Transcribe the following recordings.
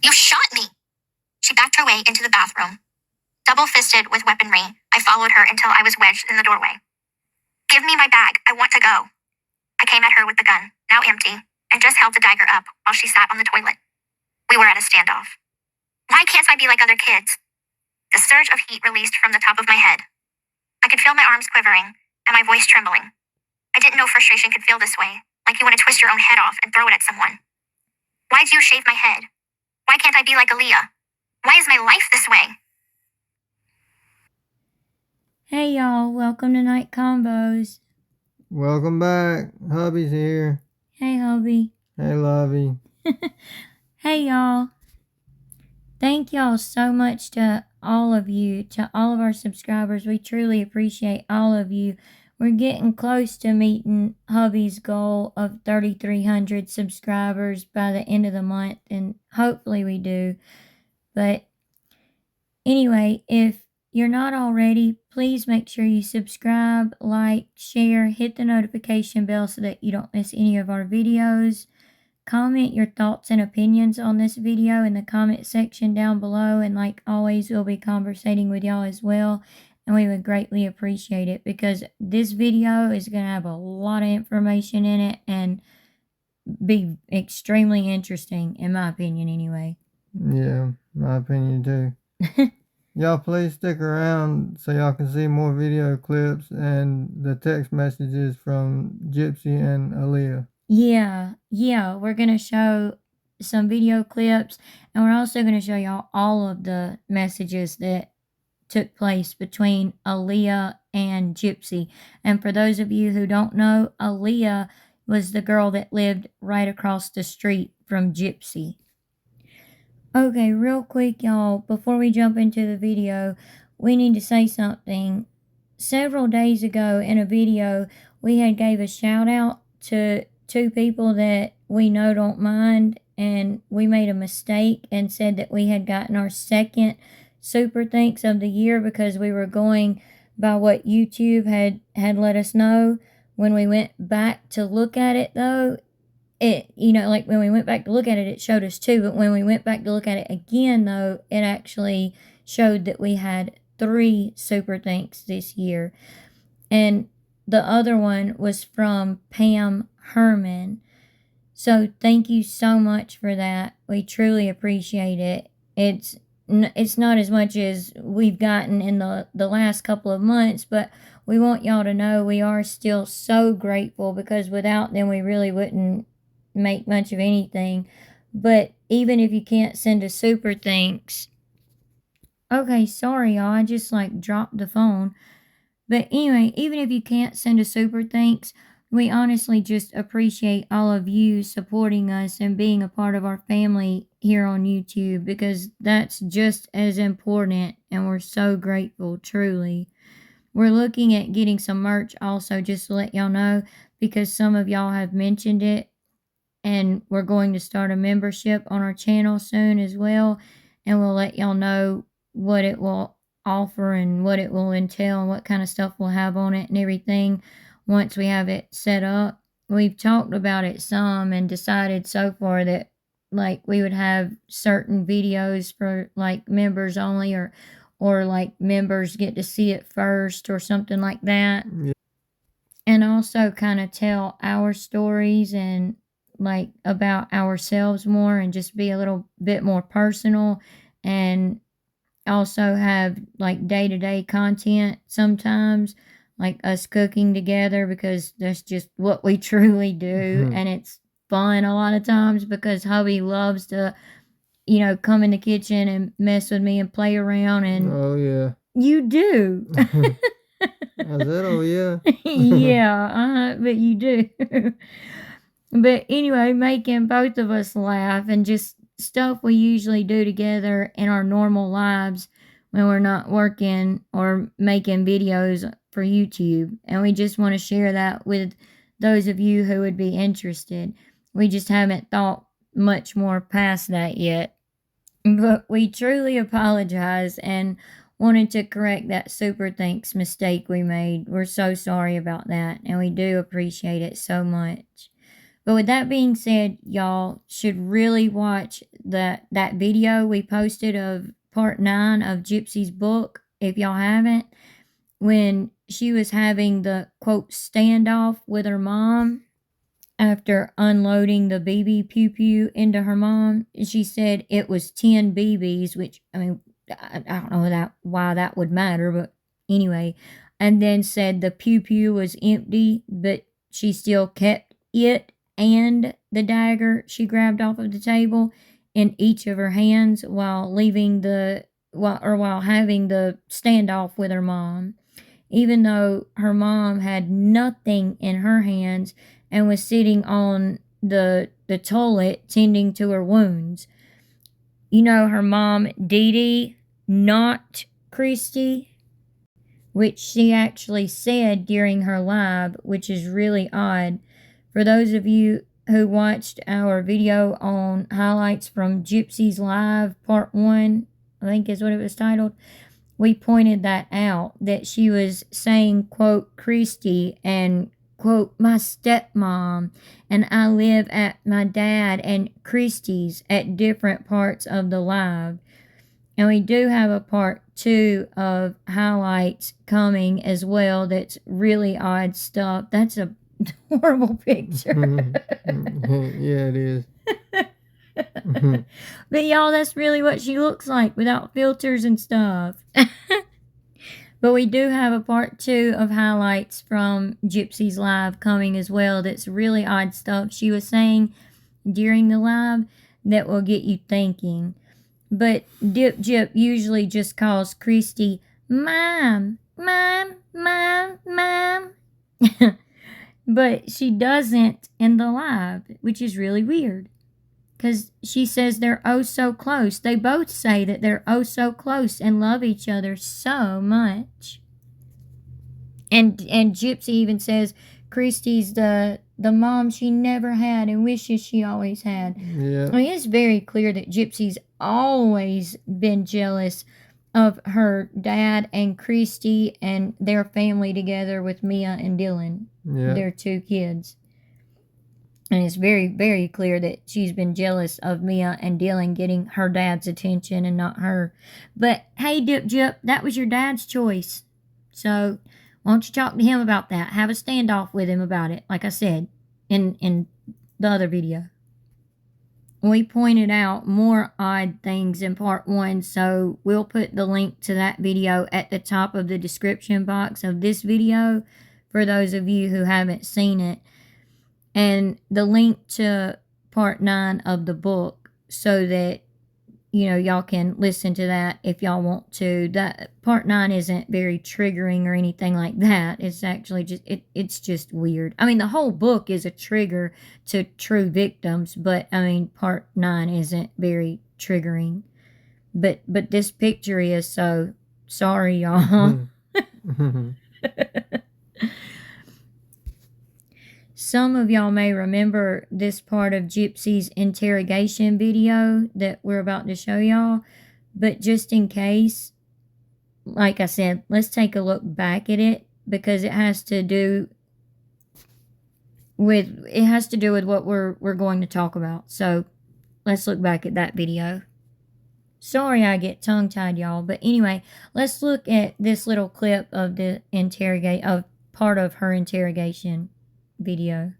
You shot me! She backed her way into the bathroom. Double-fisted with weaponry, I followed her until I was wedged in the doorway. Give me my bag. I want to go. I came at her with the gun, now empty, and just held the dagger up while she sat on the toilet. We were at a standoff. Why can't I be like other kids? The surge of heat released from the top of my head. I could feel my arms quivering and my voice trembling. I didn't know frustration could feel this way, like you want to twist your own head off and throw it at someone. Why'd you shave my head? Why can't I be like Aleah? Why is my life this way? Hey y'all, welcome to Night Combos. Welcome back. Hubby's here. Hey hubby. Hey lovey. Hey y'all. Thank y'all so much to all of you, to all of our subscribers. We truly appreciate all of you. We're getting close to meeting hubby's goal of 3,300 subscribers by the end of the month, and hopefully we do. But anyway, if you're not already, please make sure you subscribe, like, share, hit the notification bell so that you don't miss any of our videos. Comment your thoughts and opinions on this video in the comment section down below, and like always, we'll be conversating with y'all as well, and we would greatly appreciate it because this video is going to have a lot of information in it and be extremely interesting, in my opinion anyway. Yeah, my opinion too. Y'all please stick around so y'all can see more video clips and the text messages from Gypsy and Aleah. Yeah, we're going to show some video clips, and we're also going to show y'all all of the messages that took place between Aleah and Gypsy. And for those of you who don't know, Aleah was the girl that lived right across the street from Gypsy. Okay, real quick, y'all, before we jump into the video, we need to say something. Several days ago in a video, we had gave a shout out to 2 people that we know don't mind, and we made a mistake and said that we had gotten our second super thanks of the year because we were going by what YouTube had let us know. When we went back to look at it though, it, like when we went back to look at it, it showed us 2, but when we went back to look at it again though, it actually showed that we had 3 super thanks this year. And the other one was from Pam Herman. So thank you so much for that. We truly appreciate it. It's not as much as we've gotten in the last couple of months, but we want y'all to know we are still so grateful because without them we really wouldn't make much of anything. But even if you can't send a super thanks, okay, sorry y'all, I just dropped the phone. But anyway, even if you can't send a super thanks, we honestly just appreciate all of you supporting us and being a part of our family here on YouTube because that's just as important, and we're so grateful, truly. We're looking at getting some merch also, just to let y'all know, because some of y'all have mentioned it, and we're going to start a membership on our channel soon as well, and we'll let y'all know what it will offer and what it will entail and what kind of stuff we'll have on it and everything once we have it set up. We've talked about it some and decided so far that we would have certain videos for members only, or members get to see it first or something like that. Yeah. And also kind of tell our stories and about ourselves more and just be a little bit more personal, and also have day-to-day content sometimes, like us cooking together, because that's just what we truly do. And it's fun a lot of times because hubby loves to come in the kitchen and mess with me and play around. And oh yeah, you do. I said oh yeah. Yeah, but you do. But anyway, making both of us laugh and just stuff we usually do together in our normal lives when we're not working or making videos for YouTube. And we just want to share that with those of you who would be interested. We just haven't thought much more past that yet. But we truly apologize and wanted to correct that super thanks mistake we made. We're so sorry about that, and we do appreciate it so much. But with that being said, y'all should really watch that video we posted of part 9 of Gypsy's book, if y'all haven't, when she was having the, quote, standoff with her mom after unloading the BB pew pew into her mom. She said it was 10 BBs, which, I mean, I don't know why that would matter, but anyway. And then said the pew pew was empty, but she still kept it and the dagger she grabbed off of the table in each of her hands while having the standoff with her mom, even though her mom had nothing in her hands and was sitting on the toilet tending to her wounds. You know, her mom, Dee Dee, not Christy, which she actually said during her live, which is really odd. For those of you who watched our video on highlights from Gypsy's live, part 1, I think is what it was titled, we pointed that out, that she was saying, quote, Christy, and, quote, my stepmom, and I live at my dad and Christy's at different parts of the live. And we do have a part 2 of highlights coming as well that's really odd stuff. That's a horrible picture. Yeah, it is. But y'all, that's really what she looks like without filters and stuff. But we do have a part 2 of highlights from Gypsy's live coming as well. That's really odd stuff she was saying during the live that will get you thinking. But Dip Gyp usually just calls Christy Mom, Mom, Mom, Mom. But she doesn't in the live, which is really weird. Because she says they're oh so close. They both say that they're oh so close and love each other so much. And Gypsy even says Christy's the mom she never had and wishes she always had. Yeah. I mean, it's very clear that Gypsy's always been jealous of her dad and Christy and their family together with Mia and Dylan, their 2 kids. And it's very, very clear that she's been jealous of Mia and Dylan getting her dad's attention and not her. But hey, Dip Gyp, that was your dad's choice. So why don't you talk to him about that? Have a standoff with him about it, like I said in the other video. We pointed out more odd things in part 1, so we'll put the link to that video at the top of the description box of this video for those of you who haven't seen it. And the link to part 9 of the book so that, you know, y'all can listen to that if y'all want to. That part 9 isn't very triggering or anything like that. It's actually just, it's just weird. I mean, the whole book is a trigger to true victims, but I mean, part 9 isn't very triggering. But this picture is, so sorry, y'all. Some of y'all may remember this part of Gypsy's interrogation video that we're about to show y'all. But just in case, like I said, let's take a look back at it because it has to do with what we're going to talk about. So let's look back at that video. Sorry I get tongue-tied, y'all. But anyway, let's look at this little clip of the part of her interrogation video.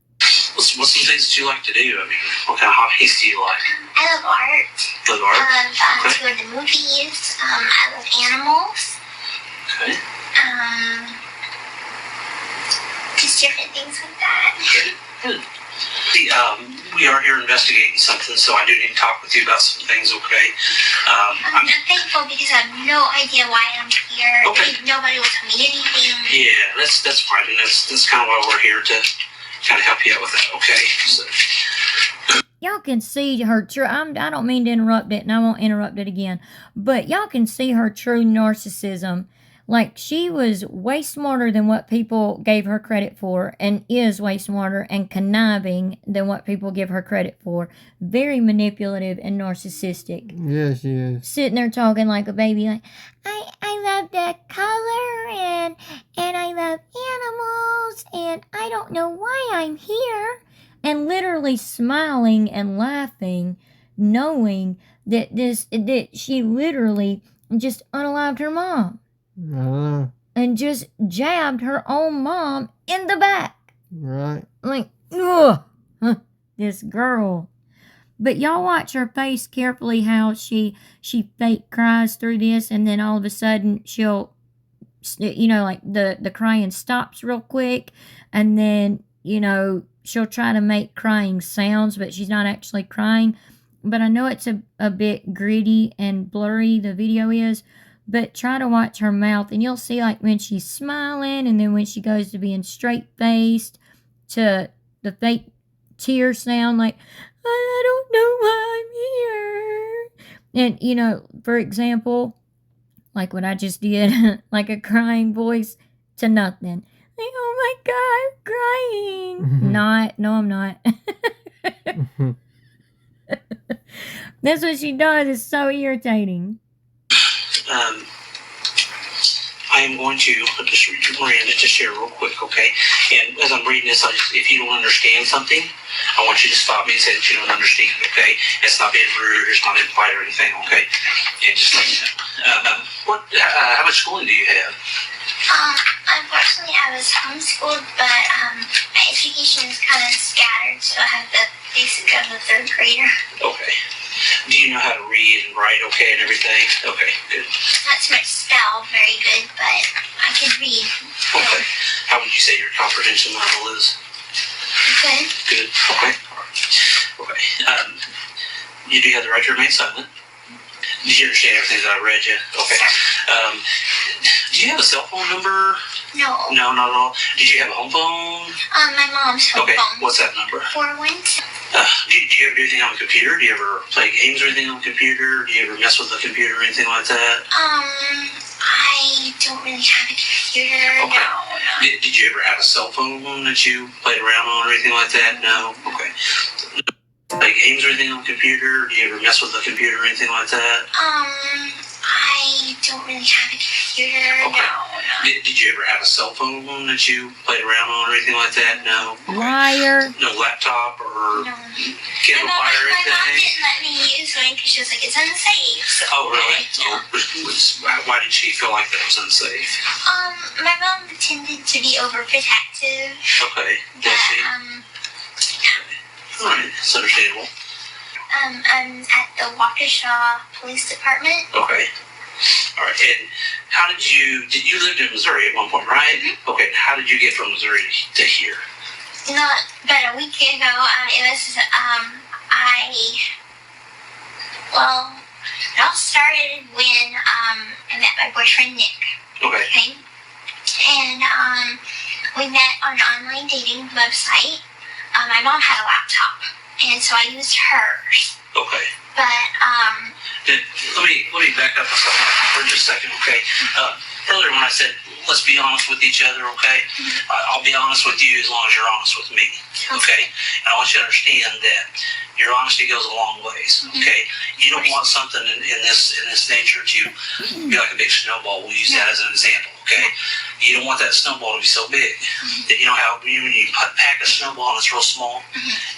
What's some things that you like to do? I mean, what kind of hobbies do you like? I love art. Love art? I love going to movies. I love animals. Okay. Just different things like that. Okay. Good. We are here investigating something, so I do need to talk with you about some things, okay? I'm thankful because I have no idea why I'm here. Okay. Nobody will tell me anything. Yeah, that's fine, and that's kind of why we're here, to kind of help you out with that, okay? So. Y'all can see her true, I don't mean to interrupt it, and I won't interrupt it again, but y'all can see her true narcissism. Like, she was way smarter than what people gave her credit for, and is way smarter and conniving than what people give her credit for. Very manipulative and narcissistic. Yeah, she is. Sitting there talking like a baby, like, I love the color, and I love animals, and I don't know why I'm here. and literally smiling and laughing, knowing that she literally just unalived her mom I don't know. and just jabbed her own mom in the back. Right. Like, ugh, this girl. But y'all watch her face carefully, how she fake cries through this, and then all of a sudden she'll, like the crying stops real quick, and then, she'll try to make crying sounds, but she's not actually crying. But I know it's a bit gritty and blurry, the video is, but try to watch her mouth, and you'll see like when she's smiling, and then when she goes to being straight-faced, to the fake tear sound, like, I don't know why I'm here. And, for example, like what I just did, like a crying voice to nothing. Like, oh my God, I'm crying. No, I'm not. That's what she does. It's so irritating. I am going to just read your Miranda to share real quick, okay? And as I'm reading this, if you don't understand something, I want you to stop me and say that you don't understand, okay? It's not being rude, it's not being polite or anything, okay? And just let me know. How much schooling do you have? Unfortunately, I was homeschooled, but my education is kind of scattered, so I have the basic of a third grader. Okay. Do you know how to read and write okay and everything? Okay, good. Not so much spell very good, but I can read. Okay. How would you say your comprehension level is? Good. Good. Okay. All right. Okay. You do have the right to remain silent. Did you understand everything that I read you? Okay. Do you have a cell phone number? No. No, not at all. Did you have a home phone? My mom's home Okay. phone. What's that number? 412. Do you ever do anything on the computer? Do you ever play games or anything on the computer? Do you ever mess with the computer or anything like that? I don't really have a computer. Okay. No. Did you ever have a cell phone that you played around on or anything like that? No? Okay. Play games or anything on the computer? Do you ever mess with the computer or anything like that? I don't really have a computer. Okay. No. Did you ever have a cell phone that you played around on or anything like that? No? Okay. Liar. No laptop or No. cable My wire or mom anything? didn't let me use one because she was like, it's unsafe. So Oh, really? Yeah. Why did she feel like that was unsafe? My mom tended to be overprotective. Okay. But, Did she? All right. It's understandable. I'm at the Waukesha Police Department. Okay. All right. And how did you lived in Missouri at one point, right? Mm-hmm. Okay. How did you get from Missouri to here? Not about a week ago. It was it all started when I met my boyfriend Nick. Okay. And we met on an online dating website. My mom had a laptop, and so I used hers. Okay. But Let me back up for just a second, okay? Earlier when I said let's be honest with each other, okay? I'll be honest with you as long as you're honest with me, okay? And I want you to understand that your honesty goes a long ways, okay? You don't want something in this nature to be like a big snowball. We'll use that as an example, okay? You don't want that snowball to be so big that you know how when you pack a snowball and it's real small,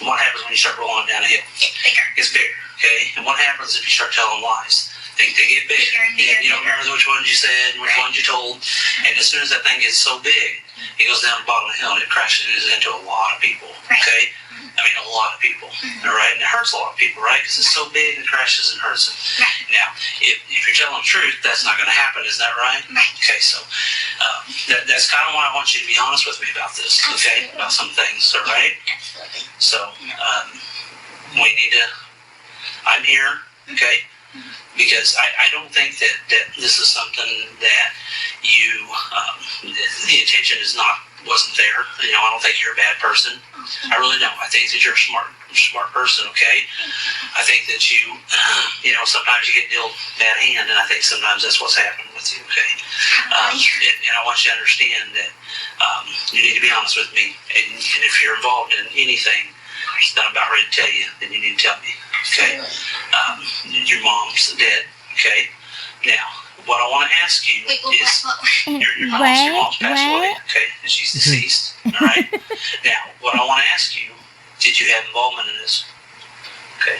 and what happens when you start rolling it down a hill? it's bigger. It's bigger, okay? And what happens if you start telling lies? They get bigger. Bigger and bigger. You don't remember which ones you said and which ones you told. And as soon as that thing gets so big, it goes down the bottom of the hill and it crashes into a lot of people, okay? I mean, a lot of people, all right? And it hurts a lot of people, right? Because it's so big and it crashes and hurts them. Right. Now, if you're telling the truth, that's not going to happen. Is that right? Right. Okay, so that's kind of why I want you to be honest with me about this, okay? Absolutely. About some things, all right? Absolutely. So we need to, I'm here, okay? Because I don't think that this is something that you, the intention wasn't there. You know, I don't think you're a bad person. I really don't. I think that you're a smart person, okay? I think that you know, sometimes you get dealt bad hand, and I think sometimes that's what's happened with you, okay? And I want you to understand that you need to be honest with me. And if you're involved in anything that I'm about ready to tell you, then you need to tell me, okay? Your mom's dead, okay? Now, what I want to ask you is, your mom's passed away, okay? And she's deceased, all right? Now, what I want to ask you Did you have involvement in this? Okay.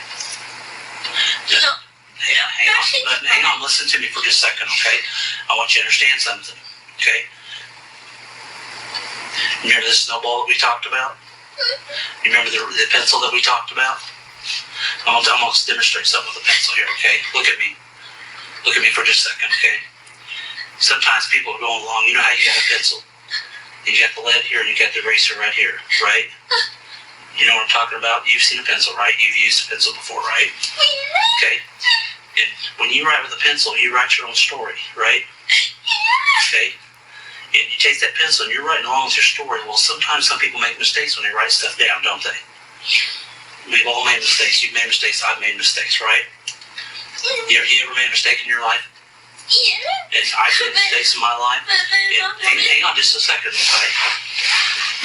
Just, No. hang on, listen to me for just a second, okay? I want you to understand something, okay? Remember the snowball that we talked about? You remember the pencil that we talked about? I'm gonna demonstrate something with a pencil here, okay? Look at me. Look at me for just a second, okay? Sometimes people are going along, you know how you got a pencil? You got the lead here and you got the eraser right here, right? You know what I'm talking about? You've seen a pencil, right? You've used a pencil before, right? Okay. And when you write with a pencil, you write your own story, right? Okay. And you take that pencil and you're writing along with your story. Well, sometimes some people make mistakes when they write stuff down, don't they? We've all made mistakes. You've made mistakes. I've made mistakes, right? You ever made a mistake in your life? And I've made mistakes in my life. And hang on just a second, okay?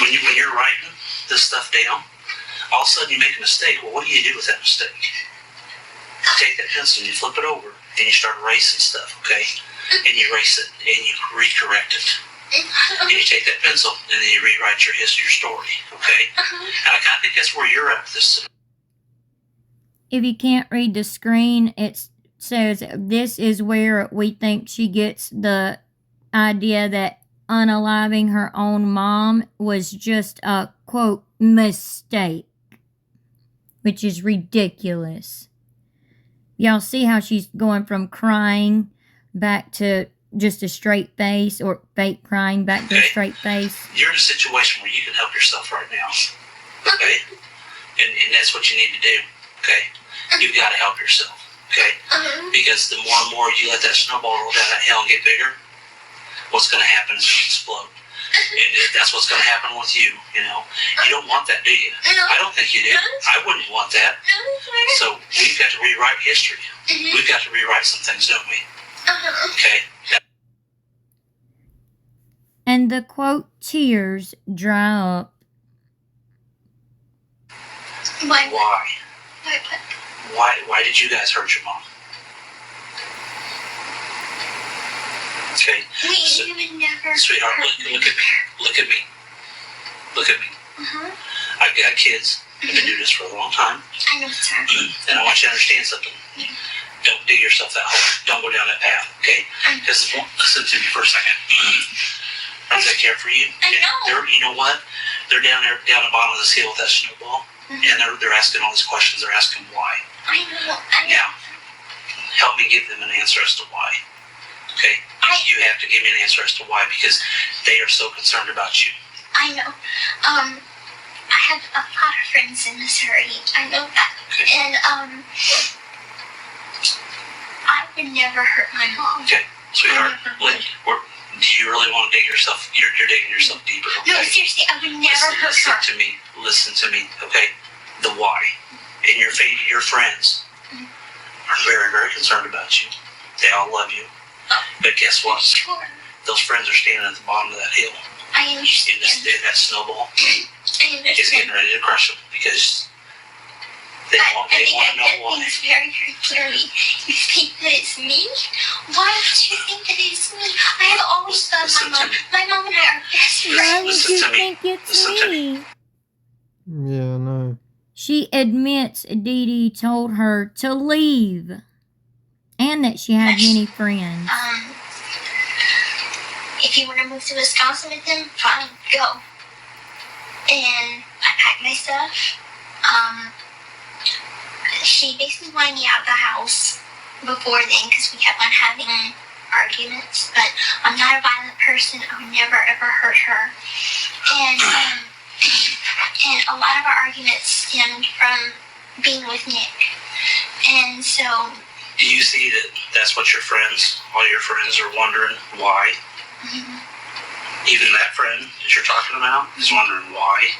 When you're writing this stuff down, all of a sudden you make a mistake. Well, what do you do with that mistake? You take that pencil and you flip it over and you start erasing stuff, okay? And you erase it and you recorrect it. And you take that pencil and then you rewrite your history, your story, okay? And I kind of think that's where you're at with this. If you can't read the screen, it says this is where we think she gets the idea that unaliving her own mom was just a, quote, mistake, which is ridiculous. Y'all see how she's going from crying back to just a straight face, or fake crying back to a straight face? You're in a situation where you can help yourself right now, okay? And that's what you need to do, okay? You've got to help yourself, okay? Because the more and more you let that snowball roll down that hill and get bigger, what's going to happen is it's going to explode. And that's what's going to happen with you, you know? You don't want that, do you? I don't think you do. I wouldn't want that. So we've got to rewrite history. We've got to rewrite some things, don't we? Okay? And the, quote, tears dry up. Why? Why did you guys hurt your mom? Okay. We would never. Sweetheart, look at me. Look at me. Look at me. I've got kids. I've been doing this for a long time. I know, sir. And I want you to understand something. Don't dig yourself that hole. Don't go down that path, okay? Because listen to me for a second. Friends that care for you. I know. You know what? They're down there, down the bottom of this hill with that snowball, and they're asking all these questions. They're asking why. I know. Now, help me give them an answer as to why. Okay? You have to give me an answer as to why, because they are so concerned about you. I know. I have a lot of friends in Missouri. I know that. Okay. And I would never hurt my mom. Okay, sweetheart. Do you really want to dig yourself? You're digging yourself deeper. Okay? No, seriously, I would never hurt her. Listen to me. Okay, the why. And your friends are very, very concerned about you. They all love you. But guess what? Sure. Those friends are standing at the bottom of that hill. I understand. And that snowball I understand. is getting ready to crush them because they want to know why. Things very, very clearly. You think that it's me? Why would you think that it's me? I have always loved my mom. My mom and I are best friends. Why would Listen you to me. think it's Listen to me. me? Yeah, no. She admits Dee Dee told her to leave, and that she had many friends. If you want to move to Wisconsin with them, fine, go. And I packed my stuff. She basically wanted me out of the house before then because we kept on having arguments. But I'm not a violent person. I would never ever hurt her. And a lot of our arguments stemmed from being with Nick. And so. Do you see that that's what all your friends are wondering why? Even that friend that you're talking about is wondering why.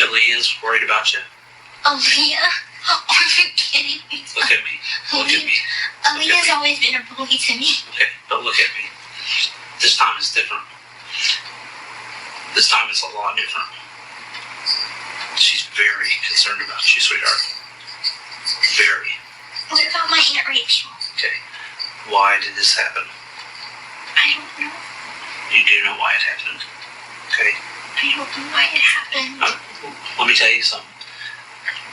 Aleah's worried about you? Aleah? Are you kidding me? Look at me. Look at me. Aleah's always been a bully to me. Okay, but look at me. This time is different. This time it's a lot different. She's very concerned about you, sweetheart. Very. What about my Aunt Rachel? Okay. Why did this happen? I don't know. You do know why it happened. Okay. I don't know why it happened. Let me tell you something.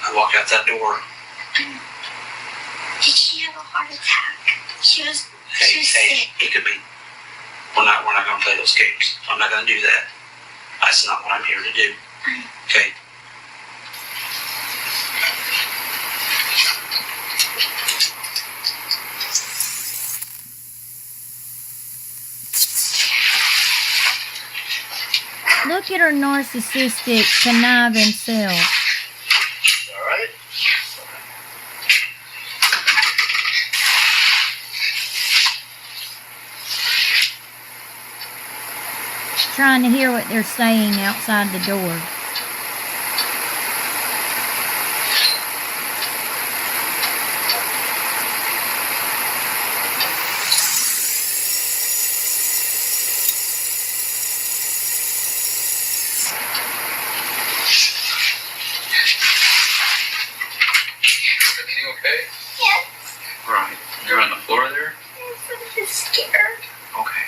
I walk out that door. Did she have a heart attack? She was Hey, sick. it could be. We're not gonna play those games. I'm not gonna do that. That's not what I'm here to do. Okay. Look at her narcissistic, conniving self. All right. Trying to hear what they're saying outside the door. Everything okay? Yes. Right. You're on the floor there? I'm scared. Okay.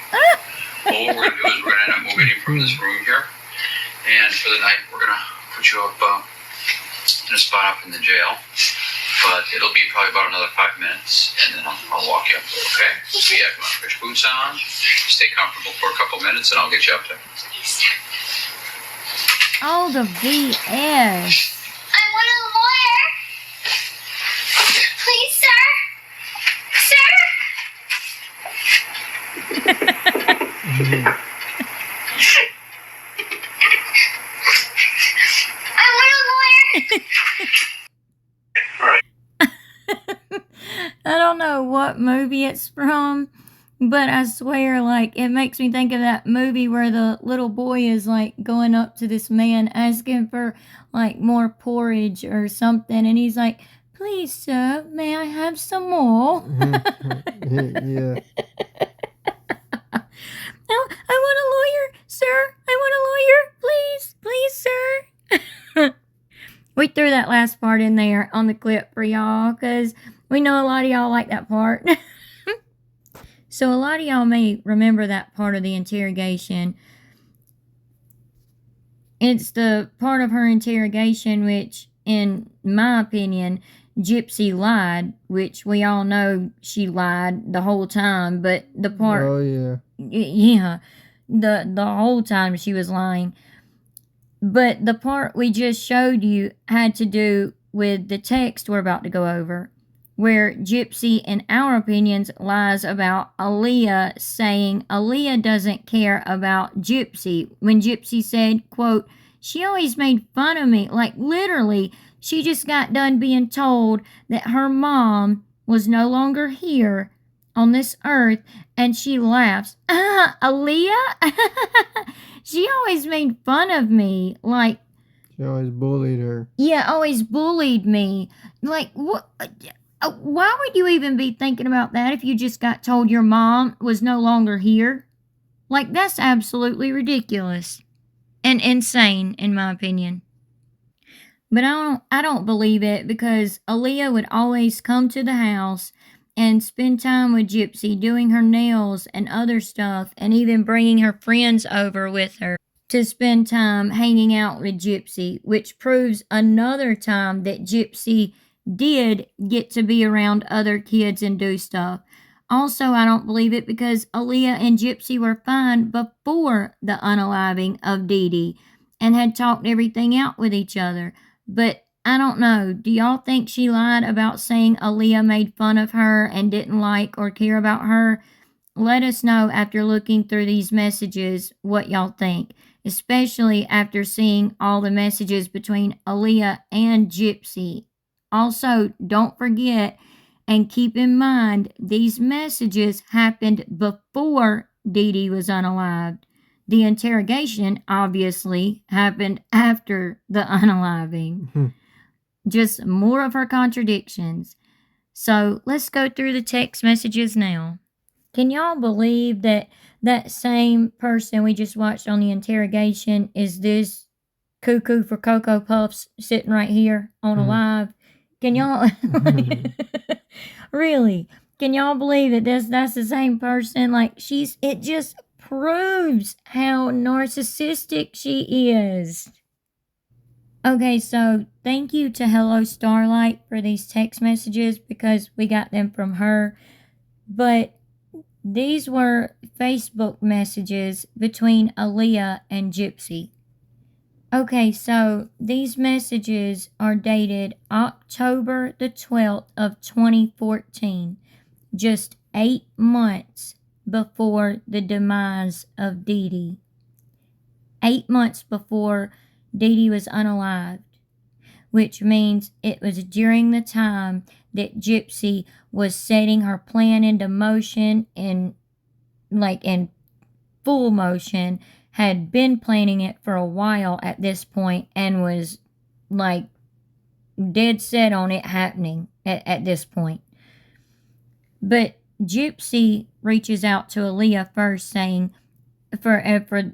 Well, what we're going to do is we're going to end up moving you from this room here. And for the night, we're going to put you up in a spot up in the jail. But it'll be probably about another 5 minutes. And then I'll walk you up there, okay? So yeah, come on, put your boots on. Stay comfortable for a couple minutes and I'll get you up there. Oh, the BS. I want a lawyer. Please, sir. I want a lawyer. All right. I don't know what movie it's from, but I swear, like, it makes me think of that movie where the little boy is, like, going up to this man asking for, like, more porridge or something, and he's like, "Please, sir, may I have some more?" Yeah. I want a lawyer, sir. I want a lawyer. Please, sir. We threw that last part in there on the clip for y'all because we know a lot of y'all like that part. So a lot of y'all may remember that part of the interrogation. It's the part of her interrogation which, in my opinion, Gypsy lied, which we all know she lied the whole time, but the part... Oh, yeah. Yeah, the whole time she was lying. But the part we just showed you had to do with the text we're about to go over, where Gypsy, in our opinions, lies about Aleah, saying Aleah doesn't care about Gypsy, when Gypsy said, quote, "She always made fun of me." Like, literally, she just got done being told that her mom was no longer here on this earth, and she laughs. Aleah? She always made fun of me. Like, She always bullied her. yeah, always bullied me. Like, what? Why would you even be thinking about that if you just got told your mom was no longer here? Like, that's absolutely ridiculous and insane, in my opinion. But I don't believe it, because Aleah would always come to the house and spend time with Gypsy, doing her nails and other stuff, and even bringing her friends over with her to spend time hanging out with Gypsy, which proves another time that Gypsy did get to be around other kids and do stuff. Also, I don't believe it because Aleah and Gypsy were fine before the unaliving of Dee Dee and had talked everything out with each other. But I don't know. Do y'all think she lied about saying Aleah made fun of her and didn't like or care about her? Let us know after looking through these messages what y'all think, especially after seeing all the messages between Aleah and Gypsy. Also, don't forget and keep in mind these messages happened before Dee Dee was unalived. The interrogation obviously happened after the unaliving. Just more of her contradictions. So let's go through the text messages now. Can y'all believe that that same person we just watched on the interrogation is this cuckoo for Cocoa Puffs sitting right here on a live? Can y'all really? Can y'all believe that that's the same person? Like, it just proves how narcissistic she is. Okay, so thank you to Hello Starlight for these text messages because we got them from her. But these were Facebook messages between Aleah and Gypsy. Okay, so these messages are dated October the 12th of 2014, just 8 months before the demise of Dee Dee. 8 months before Dee Dee was unalived, which means it was during the time that Gypsy was setting her plan into motion in full motion, had been planning it for a while at this point, and was like dead set on it happening at this point. But Gypsy reaches out to Aleah first, saying,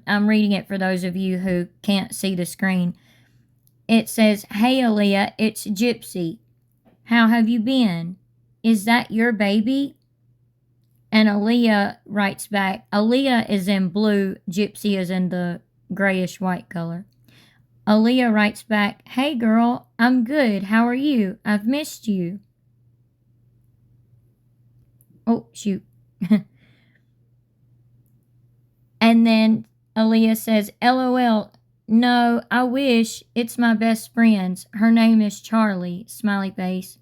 I'm reading it for those of you who can't see the screen. It says, "Hey Aleah, it's Gypsy. How have you been? Is that your baby?" And Aleah writes back. Aleah is in blue, Gypsy is in the grayish white color. Aleah writes back, "Hey girl, I'm good. How are you? I've missed you." Oh, shoot. And then Aleah says, "LOL, no, I wish. It's my best friend's. Her name is Charlie," smiley face.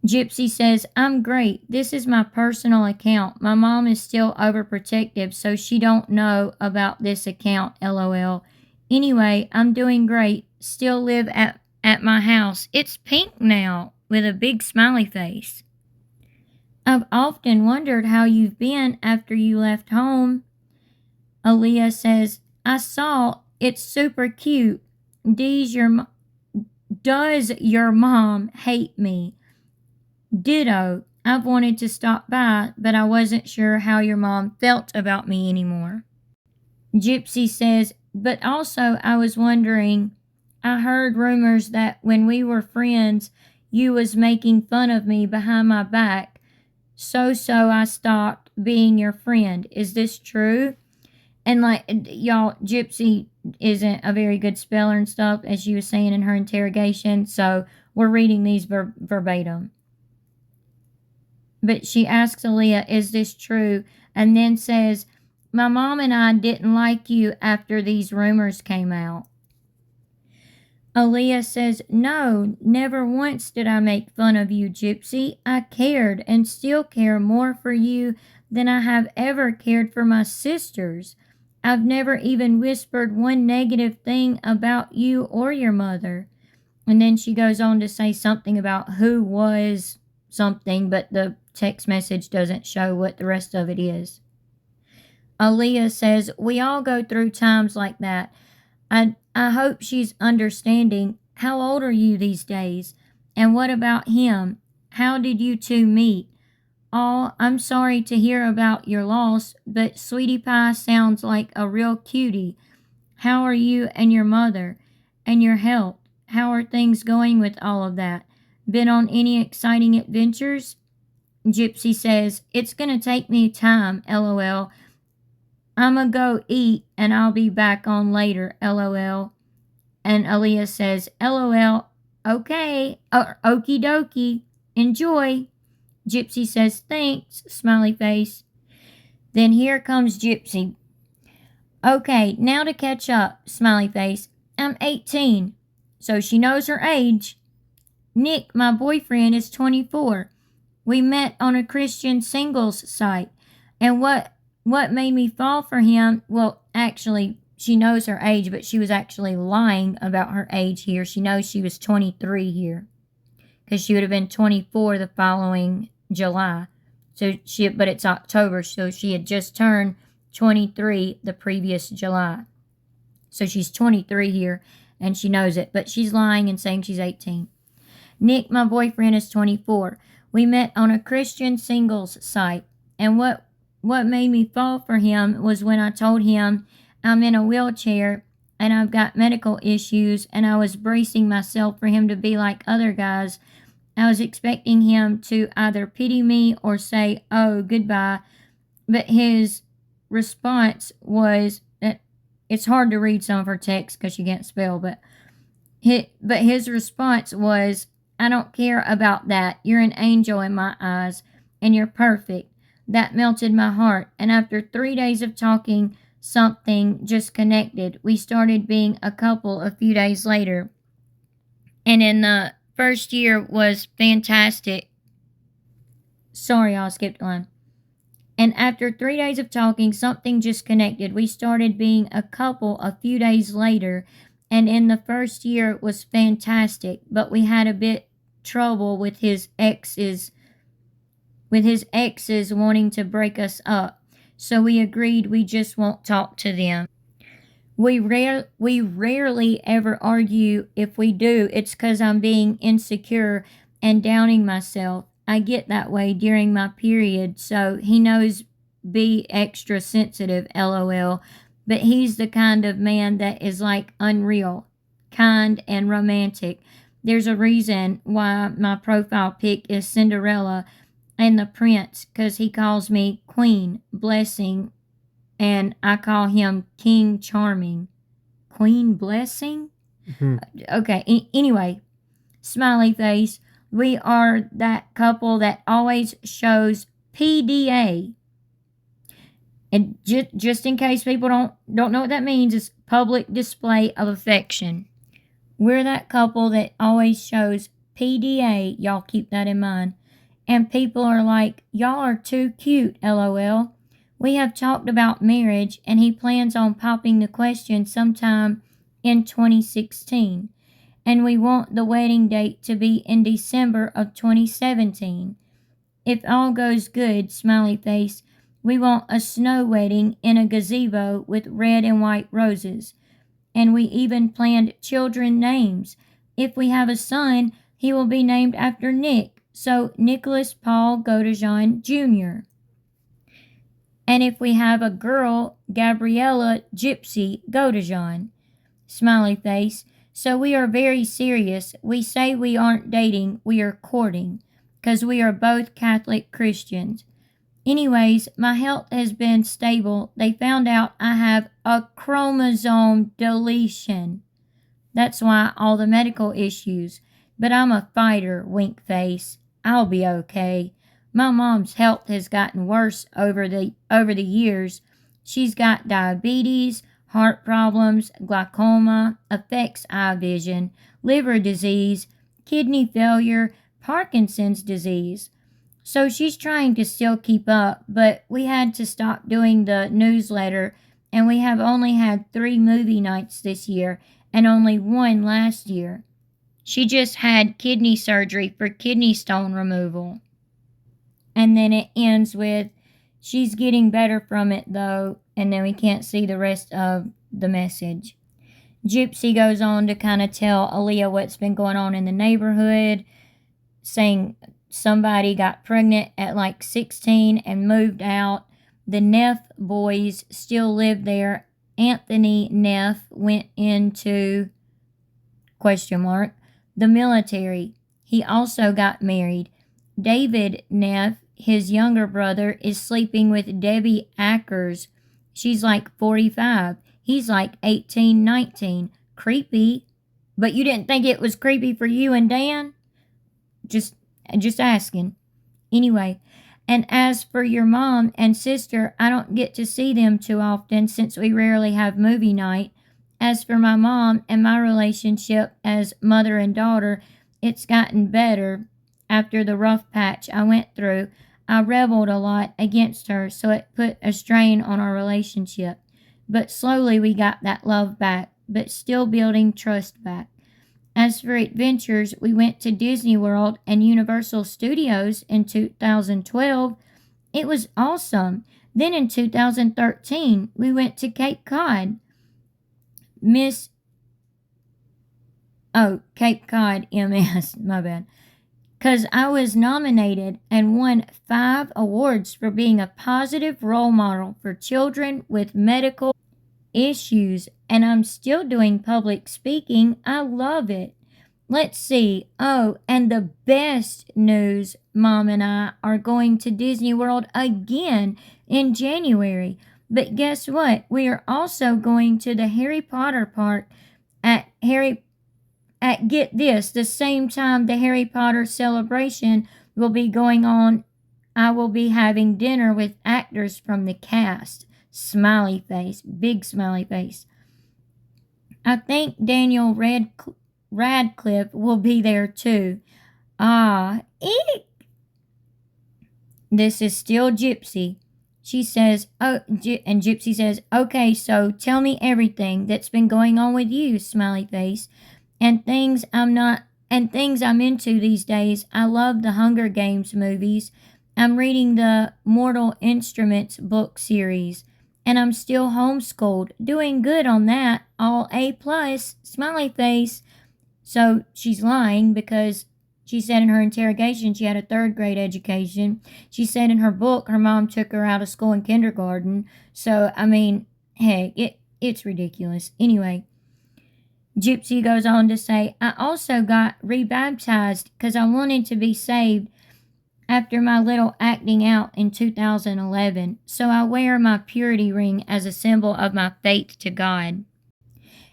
Gypsy says, "I'm great. This is my personal account. My mom is still overprotective, so she don't know about this account, LOL. Anyway, I'm doing great. Still live at my house. It's pink now," with a big smiley face. "I've often wondered how you've been after you left home." Aleah says, "I saw. It's super cute. Does your mom hate me?" "Ditto. I've wanted to stop by, but I wasn't sure how your mom felt about me anymore." Gypsy says, "But also I was wondering, I heard rumors that when we were friends, you was making fun of me behind my back. So I stopped being your friend. Is this true?" And y'all, Gypsy isn't a very good speller and stuff, as she was saying in her interrogation, so we're reading these verbatim. But she asks Aleah, "Is this true?" And then says, "My mom and I didn't like you after these rumors came out." Aleah says, "No, never once did I make fun of you, Gypsy. I cared and still care more for you than I have ever cared for my sisters. I've never even whispered one negative thing about you or your mother." And then she goes on to say something about who was something, but the text message doesn't show what the rest of it is. Aleah says, "We all go through times like that. I hope she's understanding. How old are you these days? And what about him? How did you two meet? Oh, I'm sorry to hear about your loss, but Sweetie Pie sounds like a real cutie. How are you and your mother? And your health? How are things going with all of that? Been on any exciting adventures?" Gypsy says, "It's gonna take me time, LOL. I'ma go eat and I'll be back on later, LOL." And Aleah says, "LOL, okay, okie dokie, enjoy." Gypsy says, "Thanks," smiley face. Then here comes Gypsy. "Okay, now to catch up," smiley face. "I'm 18, so she knows her age. Nick, my boyfriend, is 24. We met on a Christian singles site, and what made me fall for him, well, actually, she knows her age, but she was actually lying about her age here. She knows she was 23 here, because she would have been 24 the following July. But it's October, so she had just turned 23 the previous July. So she's 23 here, and she knows it, but she's lying and saying she's 18. "Nick, my boyfriend, is 24. We met on a Christian singles site, and what made me fall for him was when I told him I'm in a wheelchair and I've got medical issues, and I was bracing myself for him to be like other guys. I was expecting him to either pity me or say, 'Oh, goodbye,' but his response was that it's hard to read some of her text because she can't spell, but his response was, I don't care about that. You're an angel in my eyes, and you're perfect. That melted my heart. And after 3 days of talking, something just connected. We started being a couple a few days later. And in the first year was fantastic. Sorry, I skipped one. And after 3 days of talking, something just connected. We started being a couple a few days later. And in the first year was fantastic. But we had a bit trouble with his exes wanting to break us up. So we agreed we just won't talk to them. We rarely ever argue. If we do, it's because I'm being insecure and downing myself. I get that way during my period, so he knows be extra sensitive, lol. But he's the kind of man that is like unreal, kind, and romantic. There's a reason why my profile pic is Cinderella and the prince, because he calls me Queen Blessing, and I call him King Charming. Queen Blessing? Okay, anyway, smiley face. We are that couple that always shows PDA. And just in case people don't know what that means, it's public display of affection. We're that couple that always shows PDA. Y'all keep that in mind. And people are like, y'all are too cute, lol. We have talked about marriage, and he plans on popping the question sometime in 2016. And we want the wedding date to be in December of 2017. If all goes good, smiley face, we want a snow wedding in a gazebo with red and white roses. And we even planned children names. If we have a son, he will be named after Nick. So Nicholas Paul Godejohn Jr. And if we have a girl, Gabriella Gypsy Godejohn. Smiley face. So we are very serious. We say we aren't dating, we are courting. Because we are both Catholic Christians. Anyways, my health has been stable. They found out I have a chromosome deletion. That's why all the medical issues. But I'm a fighter, wink face. I'll be okay. My mom's health has gotten worse over the years. She's got diabetes, heart problems, glaucoma, affects eye vision, liver disease, kidney failure, Parkinson's disease. So she's trying to still keep up, but we had to stop doing the newsletter, and we have only had 3 movie nights this year and only 1 last year. She just had kidney surgery for kidney stone removal. And then it ends with, she's getting better from it though, and then we can't see the rest of the message. Gypsy goes on to kind of tell Aleah what's been going on in the neighborhood, saying somebody got pregnant at like 16 and moved out. The Neff boys still live there. Anthony Neff went into ... the military. He also got married. David Neff, his younger brother, is sleeping with Debbie Ackers. She's like 45. He's like 18, 19. Creepy. But you didn't think it was creepy for you and Dan? Just asking. Anyway, and as for your mom and sister, I don't get to see them too often since we rarely have movie night. As for my mom and my relationship as mother and daughter, it's gotten better after the rough patch I went through. I rebelled a lot against her, so it put a strain on our relationship. But slowly we got that love back, but still building trust back. As for adventures, we went to Disney World and Universal Studios in 2012. It was awesome. Then in 2013, we went to Cape Cod. Cape Cod MS, my bad. Because I was nominated and won 5 awards for being a positive role model for children with medical issues, and I'm still doing public speaking. I love it. Let's see. Oh, and the best news, Mom and I are going to Disney World again in January. But guess what? We are also going to the Harry Potter park at get this, the same time the Harry Potter celebration will be going on. I will be having dinner with actors from the cast. Smiley face, big smiley face. I think Daniel Radcliffe will be there too. Ah, eek. This is still Gypsy. She says, oh, and Gypsy says, okay, so tell me everything that's been going on with you, smiley face, and things I'm into these days. I love the Hunger Games movies. I'm reading the Mortal Instruments book series, and I'm still homeschooled. Doing good on that. All A+, smiley face. So she's lying because she said in her interrogation she had a 3rd grade education. She said in her book her mom took her out of school in kindergarten. So, I mean, heck, it's ridiculous. Anyway, Gypsy goes on to say, I also got rebaptized because I wanted to be saved after my little acting out in 2011. So I wear my purity ring as a symbol of my faith to God.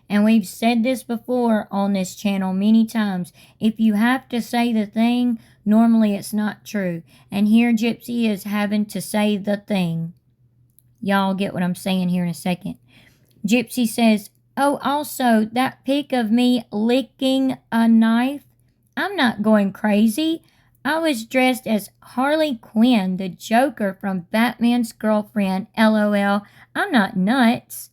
And we've said this before on this channel many times. If you have to say the thing, normally it's not true. And here Gypsy is having to say the thing. Y'all get what I'm saying here in a second. Gypsy says, oh, also, that pic of me licking a knife, I'm not going crazy. I was dressed as Harley Quinn, the Joker from Batman's Girlfriend, LOL. I'm not nuts.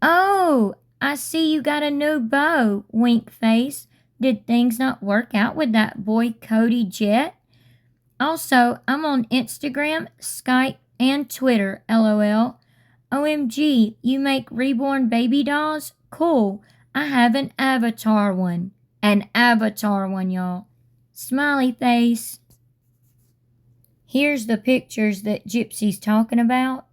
Oh, I see you got a new beau, wink face. Did things not work out with that boy Cody Jet? Also, I'm on Instagram, Skype, and Twitter, LOL. OMG, you make reborn baby dolls? Cool. I have an avatar one. An avatar one, y'all. Smiley face. Here's the pictures that Gypsy's talking about.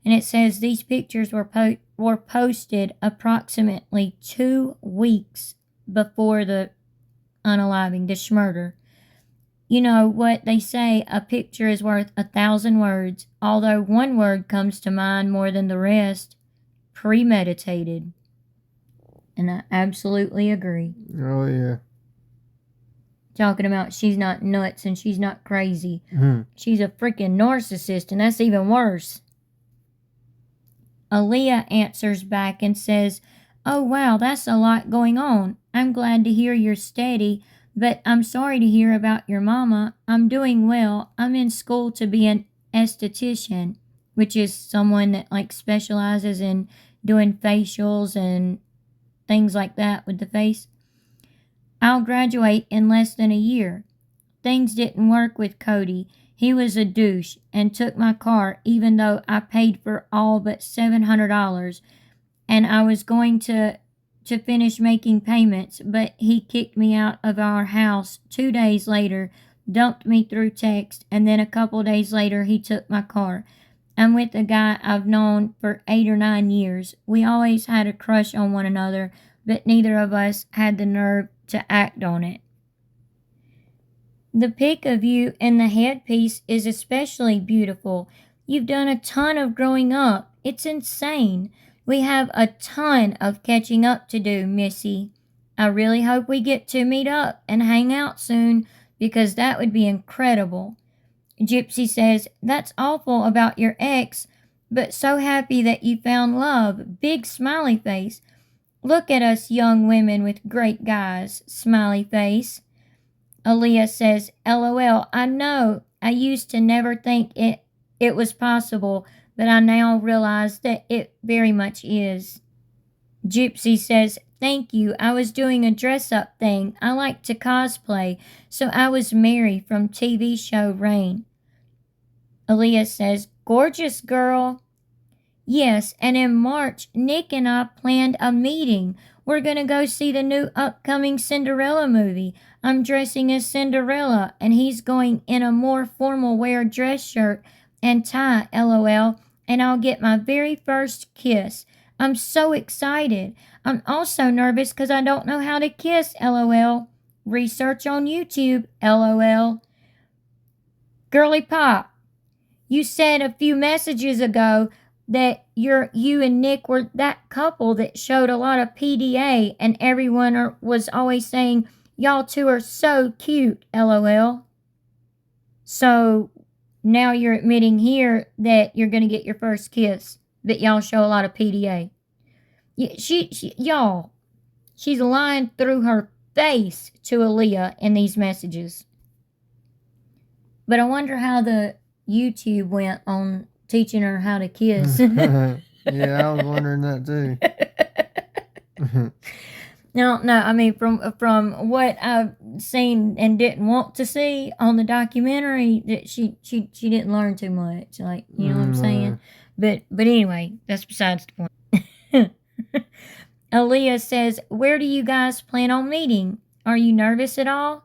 And it says these pictures were posted approximately 2 weeks before the unaliving, the schmurder. You know what they say, a picture is worth 1,000 words, although one word comes to mind more than the rest. Premeditated. And I absolutely agree. Oh, yeah. Talking about she's not nuts and she's not crazy. Hmm. She's a freaking narcissist, and that's even worse. Aleah answers back and says, oh wow, that's a lot going on. I'm glad to hear you're steady, but I'm sorry to hear about your mama. I'm doing well. I'm in school to be an esthetician, which is someone that like specializes in doing facials and things like that with the face. I'll graduate in less than a year. Things didn't work with Cody. He was a douche and took my car even though I paid for all but $700, and I was going to finish making payments, but he kicked me out of our house 2 days later, dumped me through text, and then a couple days later he took my car. I'm with a guy I've known for 8 or 9 years. We always had a crush on one another, but neither of us had the nerve to act on it. The pic of you in the headpiece is especially beautiful. You've done a ton of growing up. It's insane. We have a ton of catching up to do, Missy. I really hope we get to meet up and hang out soon because that would be incredible. Gypsy says, that's awful about your ex, but so happy that you found love. Big smiley face. Look at us young women with great guys. Smiley face. Aleah says, LOL, I know. I used to never think it was possible, but I now realize that it very much is. Gypsy says, thank you. I was doing a dress-up thing. I like to cosplay, so I was Mary from TV show Rain. Aleah says, gorgeous girl. Yes, and in March, Nick and I planned a meeting. We're going to go see the new upcoming Cinderella movie. I'm dressing as Cinderella, and he's going in a more formal wear dress shirt and tie, LOL, and I'll get my very first kiss. I'm so excited. I'm also nervous because I don't know how to kiss, LOL. Research on YouTube, LOL. Girly Pop, you said a few messages ago, that you and Nick were that couple that showed a lot of PDA, and everyone was always saying, y'all two are so cute, LOL. So now you're admitting here that you're going to get your first kiss, that y'all show a lot of PDA. Y'all, she's lying through her face to Aleah in these messages. But I wonder how the YouTube went on teaching her how to kiss. Yeah, I was wondering that too. No, I mean from what I've seen and didn't want to see on the documentary, that she didn't learn too much. Like, you know what I'm saying? But anyway, that's besides the point. Aleah says, "Where do you guys plan on meeting? Are you nervous at all?"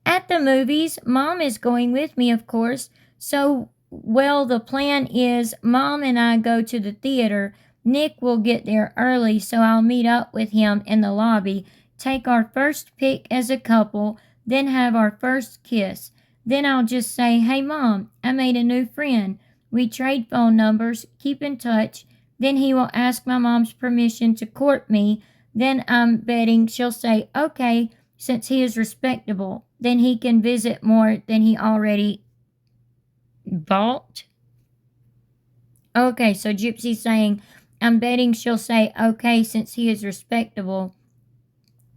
"At the movies. Mom is going with me, of course. So, well, the plan is Mom and I go to the theater. Nick will get there early, so I'll meet up with him in the lobby, take our first pic as a couple, then have our first kiss. Then I'll just say, 'Hey, Mom, I made a new friend.' We trade phone numbers, keep in touch. Then he will ask my mom's permission to court me. Then I'm betting she'll say, 'Okay,' since he is respectable. Then he can visit more than he already bought." Okay, so Gypsy's saying, "I'm betting she'll say, 'Okay,' since he is respectable.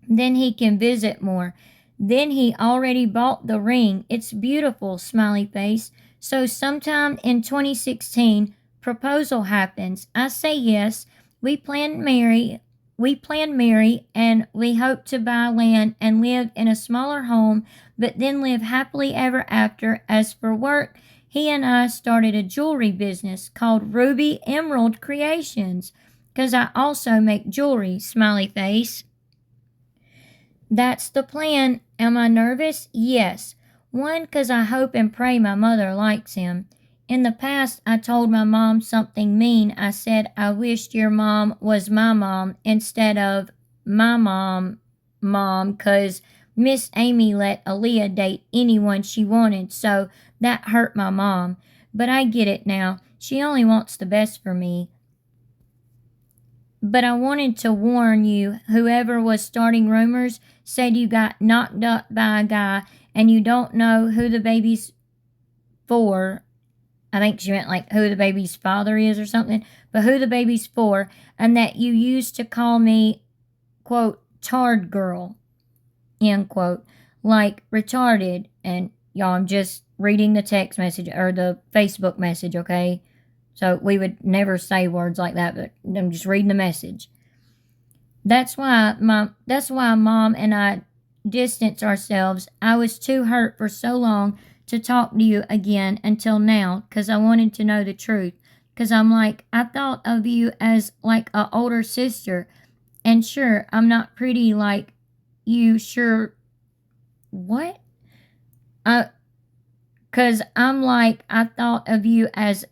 Then he can visit more. Then he already bought the ring. It's beautiful, smiley face. So sometime in 2016, proposal happens. I say yes. We plan marry, and we hope to buy land and live in a smaller home, but then live happily ever after. As for work, he and I started a jewelry business called Ruby Emerald Creations, 'cause I also make jewelry, smiley face. That's the plan. Am I nervous? Yes. 1, 'cause I hope and pray my mother likes him. In the past, I told my mom something mean. I said I wished your mom was my mom instead of my mom, 'cause Miss Amy let Aleah date anyone she wanted, so that hurt my mom. But I get it now. She only wants the best for me. But I wanted to warn you, whoever was starting rumors said you got knocked up by a guy and you don't know who the baby's for. I think she meant like who the baby's father is or something, but who the baby's for, and that you used to call me, quote, tard girl, end quote, like retarded. And y'all, I'm just reading the text message or the Facebook message, okay? So we would never say words like that, but I'm just reading the message. That's why Mom and I distanced ourselves. I was too hurt for so long to talk to you again until now, 'cause I wanted to know the truth. 'Cause I'm like, I thought of you as like a older sister. And sure, I'm not pretty like you, sure. What? 'Cause I'm like, I thought of you as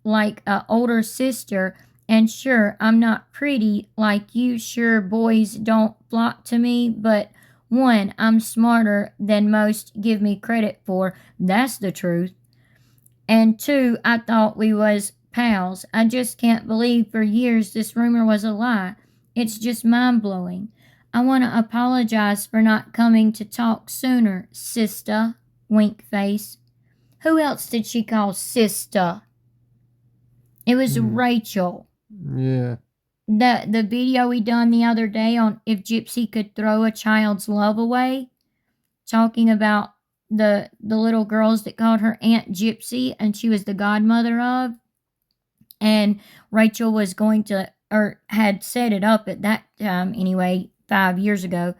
like a older sister, and sure, I'm not pretty like you, sure, boys don't flock to me, but 1, I'm smarter than most give me credit for, that's the truth. And 2, I thought we was pals. I just can't believe for years this rumor was a lie. It's just mind-blowing. I want to apologize for not coming to talk sooner, sister, wink face. Who else did she call sister? It was Rachel. Yeah. The video we done the other day on if Gypsy could throw a child's love away, talking about the little girls that called her Aunt Gypsy and she was the godmother of. And Rachel was going to, or had set it up at that time anyway, 5 years ago,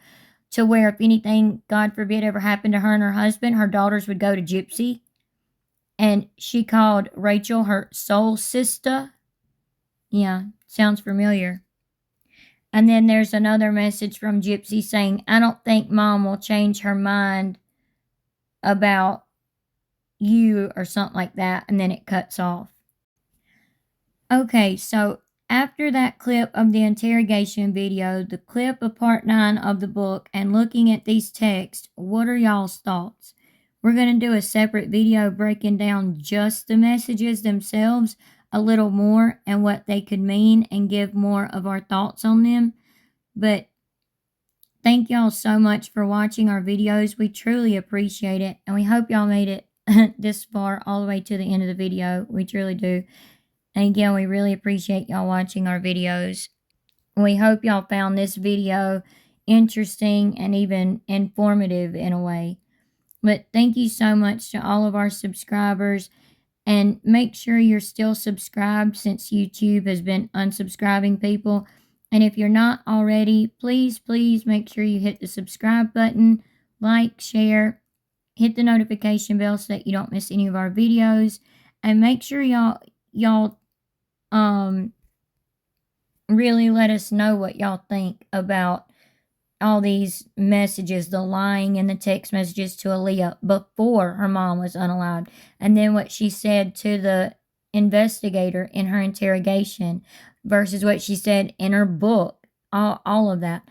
to where if anything, God forbid, ever happened to her and her husband, her daughters would go to Gypsy. And she called Rachel her soul sister. Yeah, sounds familiar. And then there's another message from Gypsy saying, I don't think Mom will change her mind about you or something like that. And then it cuts off. Okay, so after that clip of the interrogation video, the clip of part 9 of the book, and looking at these texts, what are y'all's thoughts? We're going to do a separate video breaking down just the messages themselves. a little more and what they could mean and give more of our thoughts on them. But thank y'all so much for watching our videos. We truly appreciate it, and we hope y'all made it this far, all the way to the end of the video. We truly do. And again, we really appreciate y'all watching our videos. We hope y'all found this video interesting and even informative in a way. But thank you so much to all of our subscribers. And make sure you're still subscribed, since YouTube has been unsubscribing people. And if you're not already, please make sure you hit the subscribe button, like, share, hit the notification bell so that you don't miss any of our videos. And make sure y'all really let us know what y'all think about all these messages, the lying and the text messages to Aleah before her mom was unalived, and then what she said to the investigator in her interrogation versus what she said in her book. All of that.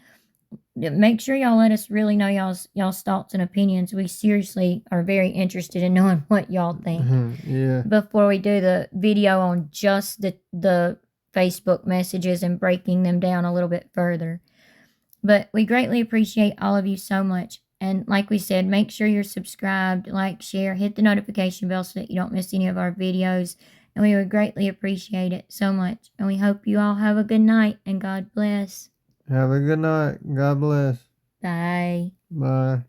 Make sure y'all let us really know y'all's thoughts and opinions. We seriously are very interested in knowing what y'all think. Yeah. Before we do the video on just the Facebook messages and breaking them down a little bit further. But we greatly appreciate all of you so much. And like we said, make sure you're subscribed, like, share, hit the notification bell so that you don't miss any of our videos. And we would greatly appreciate it so much. And we hope you all have a good night, and God bless. Have a good night. God bless. Bye. Bye.